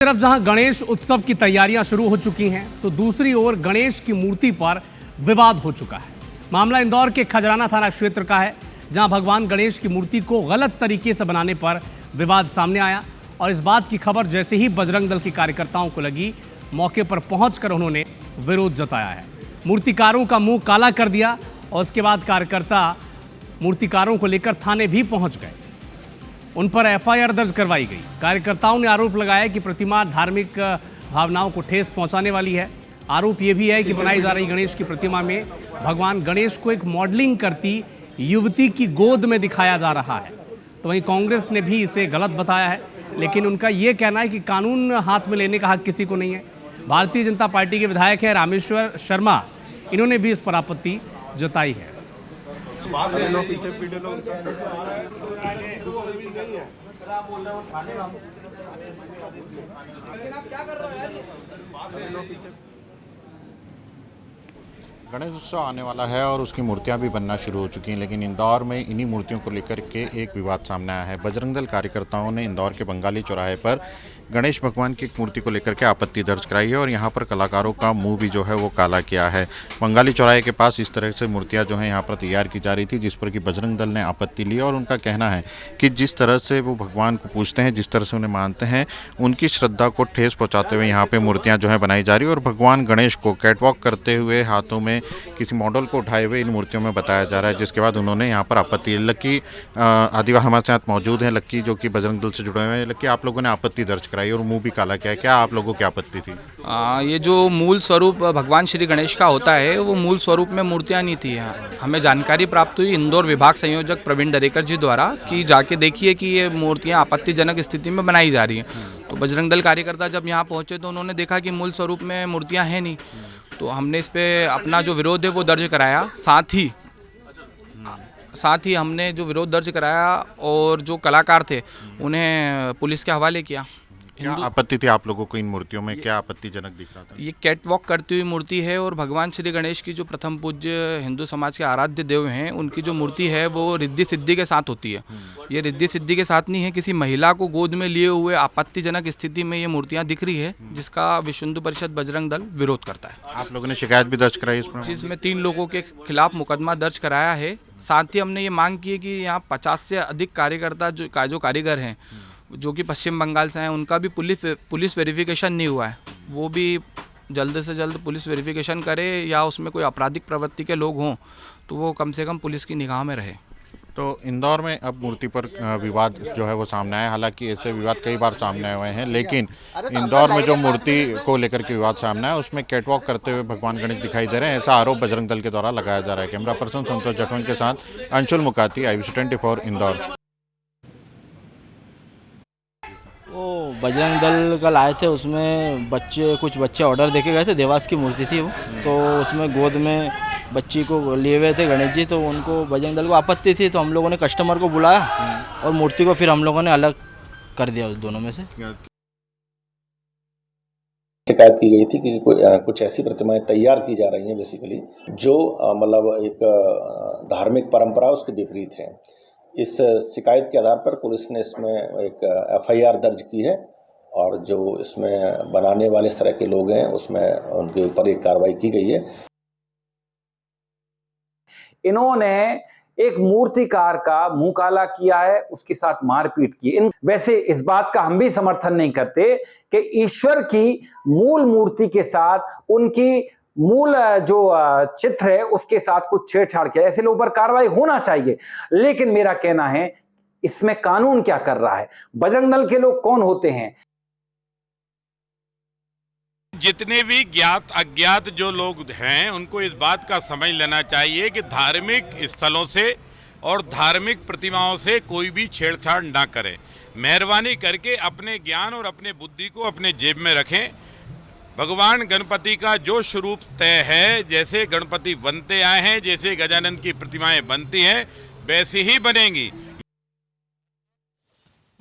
तरफ जहां गणेश उत्सव की तैयारियां शुरू हो चुकी हैं तो दूसरी ओर गणेश की मूर्ति पर विवाद हो चुका है। मामला इंदौर के खजराना थाना क्षेत्र का है, जहां भगवान गणेश की मूर्ति को गलत तरीके से बनाने पर विवाद सामने आया और इस बात की खबर जैसे ही बजरंग दल के कार्यकर्ताओं को लगी, मौके पर पहुंचकर उन्होंने विरोध जताया है। मूर्तिकारों का मुंह काला कर दिया और उसके बाद कार्यकर्ता मूर्तिकारों को लेकर थाने भी पहुंच गए। उन पर एफआईआर दर्ज करवाई गई। कार्यकर्ताओं ने आरोप लगाया कि प्रतिमा धार्मिक भावनाओं को ठेस पहुंचाने वाली है। आरोप यह भी है कि बनाई जा रही गणेश की प्रतिमा में भगवान गणेश को एक मॉडलिंग करती युवती की गोद में दिखाया जा रहा है। तो वहीं कांग्रेस ने भी इसे गलत बताया है, लेकिन उनका यह कहना है कि कानून हाथ में लेने का हक किसी को नहीं है। भारतीय जनता पार्टी के विधायक हैं रामेश्वर शर्मा, इन्होंने भी इस पर आपत्ति जताई है। गणेश उत्सव आने वाला है और उसकी मूर्तियां भी बनना शुरू हो चुकी हैं, लेकिन इंदौर में इन्हीं मूर्तियों को लेकर के एक विवाद सामने आया है। बजरंग दल कार्यकर्ताओं ने इंदौर के बंगाली चौराहे पर गणेश भगवान की एक मूर्ति को लेकर के आपत्ति दर्ज कराई है और यहां पर कलाकारों का मुंह भी जो है वो काला किया है। बंगाली चौराहे के पास इस तरह से मूर्तियां जो हैं यहां पर तैयार की जा रही थी, जिस पर कि बजरंग दल ने आपत्ति ली और उनका कहना है कि जिस तरह से वो भगवान को पूजते हैं, जिस तरह से उन्हें मानते हैं, उनकी श्रद्धा को ठेस पहुँचाते हुए यहाँ पर मूर्तियाँ जो है बनाई जा रही है और भगवान गणेश को कैटवॉक करते हुए हाथों में किसी मॉडल को उठाए हुए इन मूर्तियों में बताया जा रहा है, जिसके बाद उन्होंने यहाँ पर आपत्ति। लक्की आदिवासी हमारे साथ मौजूद हैं, लक्की जो कि बजरंग दल से जुड़े हुए हैं। लक्की, आप लोगों ने आपत्ति दर्ज कराई और मुंह भी काला किया, क्या आप लोगों की आपत्ति थी? ये जो मूल स्वरूप भगवान श्री गणेश का होता है वो मूल स्वरूप में मूर्तियाँ नहीं थी। हमें जानकारी प्राप्त हुई इंदौर विभाग संयोजक प्रवीण दरेकर जी द्वारा कि जाके देखिए कि ये मूर्तियाँ आपत्तिजनक स्थिति में बनाई जा रही हैं। तो बजरंग दल कार्यकर्ता जब यहाँ पहुँचे तो उन्होंने देखा कि मूल स्वरूप में मूर्तियाँ हैं नहीं, तो हमने इस पे अपना जो विरोध है वो दर्ज कराया। साथ ही हमने जो विरोध दर्ज कराया और जो कलाकार थे उन्हें पुलिस के हवाले किया। क्या आपत्ति थी आप लोगों को इन मूर्तियों में, क्या आपत्तिजनक दिख रहा था? ये कैट वॉक करती हुई मूर्ति है और भगवान श्री गणेश की जो प्रथम पूज्य हिंदू समाज के आराध्य देव हैं, उनकी जो मूर्ति है वो रिद्धि सिद्धि के साथ होती है। ये रिद्धि सिद्धि के साथ नहीं है, किसी महिला को गोद में लिए हुए आपत्तिजनक स्थिति में ये मूर्तियाँ दिख रही है, जिसका विश्व हिंदू परिषद बजरंग दल विरोध करता है। आप लोगों ने शिकायत भी दर्ज कराई इस पर? जिसमें 3 लोगों के खिलाफ मुकदमा दर्ज कराया है। साथ ही हमने ये मांग की है कि यहाँ 50 से अधिक कार्यकर्ता जो कारीगर हैं, जो कि पश्चिम बंगाल से हैं, उनका भी पुलिस वेरिफिकेशन नहीं हुआ है। वो भी जल्द से जल्द पुलिस वेरिफिकेशन करे, या उसमें कोई आपराधिक प्रवृत्ति के लोग हों तो वो कम से कम पुलिस की निगाह में रहे। तो इंदौर में अब मूर्ति पर विवाद जो है वो सामने आया। हालांकि ऐसे विवाद कई बार सामने हुए हैं, लेकिन इंदौर में जो मूर्ति को लेकर के विवाद सामने आया उसमें कैटवॉक करते हुए भगवान गणेश दिखाई दे रहे हैं, ऐसा आरोप बजरंग दल के द्वारा लगाया जा रहा है। कैमरा पर्सन संतोष जटवन के साथ अंशुल मुकाती, IBC 24 इंदौर। वो बजरंग दल कल आए थे, उसमें कुछ बच्चे ऑर्डर देके गए थे। देवास की मूर्ति थी वो, तो उसमें गोद में बच्ची को लिए हुए थे गणेश जी, तो उनको बजरंग दल को आपत्ति थी। तो हम लोगों ने कस्टमर को बुलाया और मूर्ति को फिर हम लोगों ने अलग कर दिया उस दोनों में से। शिकायत की गई थी कि कुछ ऐसी प्रतिमाएं तैयार की जा रही हैं बेसिकली जो मतलब एक धार्मिक परंपरा उसके विपरीत है। इस शिकायत के आधार पर पुलिस ने इसमें एक FIR दर्ज की है और जो इसमें बनाने वाले इस तरह के लोग हैं उसमें उनके ऊपर एक कार्रवाई की गई है। इन्होंने एक मूर्तिकार का मुंह काला किया है, उसके साथ मारपीट की। वैसे इस बात का हम भी समर्थन नहीं करते कि ईश्वर की मूल मूर्ति के साथ उनकी मूल जो चित्र है उसके साथ कुछ छेड़छाड़ किया, ऐसे लोगों पर कार्रवाई होना चाहिए। लेकिन मेरा कहना है इसमें कानून क्या कर रहा है, बजरंग दल के लोग कौन होते हैं? जितने भी ज्ञात अज्ञात जो लोग हैं उनको इस बात का समझ लेना चाहिए कि धार्मिक स्थलों से और धार्मिक प्रतिमाओं से कोई भी छेड़छाड़ ना करें। मेहरबानी करके अपने ज्ञान और अपने बुद्धि को अपने जेब में रखें। भगवान गणपति का जो स्वरूप तय है, जैसे गणपति बनते आए हैं, जैसे गजानन की प्रतिमाएं बनती हैं वैसे ही बनेंगी।